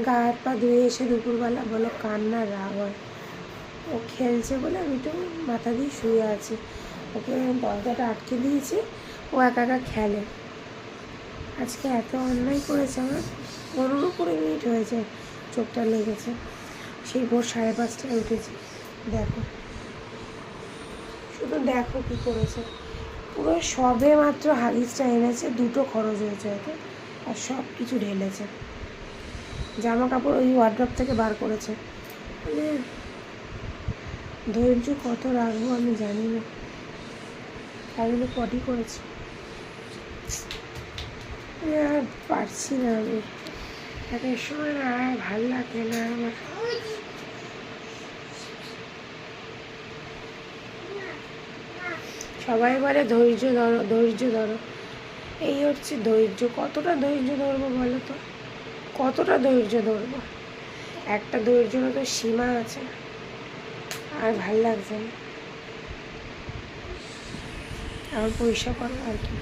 গা হাত পা ধুয়ে এসে দুপুরবেলা বলো কান্না রাগ হয়। ও খেলছে বলে আমি তো মাথা দিয়ে শুয়ে আছি, ওকে দরজাটা আটকে দিয়েছি, ও একা একা খেলে। আজকে এত অন্যায় করেছে, আমার 15-20 মিনিট হয়েছে চোখটা লেগেছে, সেই ভোর 5:30টায় উঠেছি। দেখো শুধু দেখো কী করেছে, পুরো সবে মাত্র হাগিসটা এনেছে, 2টো খরচ হয়েছে হয়তো, আর সব কিছু ঢেলেছে। জামা কাপড় ওই ওয়ার্ড্রপ থেকে বার করেছে। মানে ধৈর্য কত রাখবো আমি জানি না। তাহলে পটি করেছে, আর পারছি না আমি, এক সময় না ভাল লাগে না আমার। সবাই বলে ধৈর্য ধরো ধৈর্য ধরো, এই হচ্ছে ধৈর্য। কতটা ধৈর্য ধরবো বলো তো, কতটা ধৈর্য ধরবো? একটা ধৈর্যেরও তো সীমা আছে। আর ভাল লাগছে না, আমার পয়সা করো আর কি।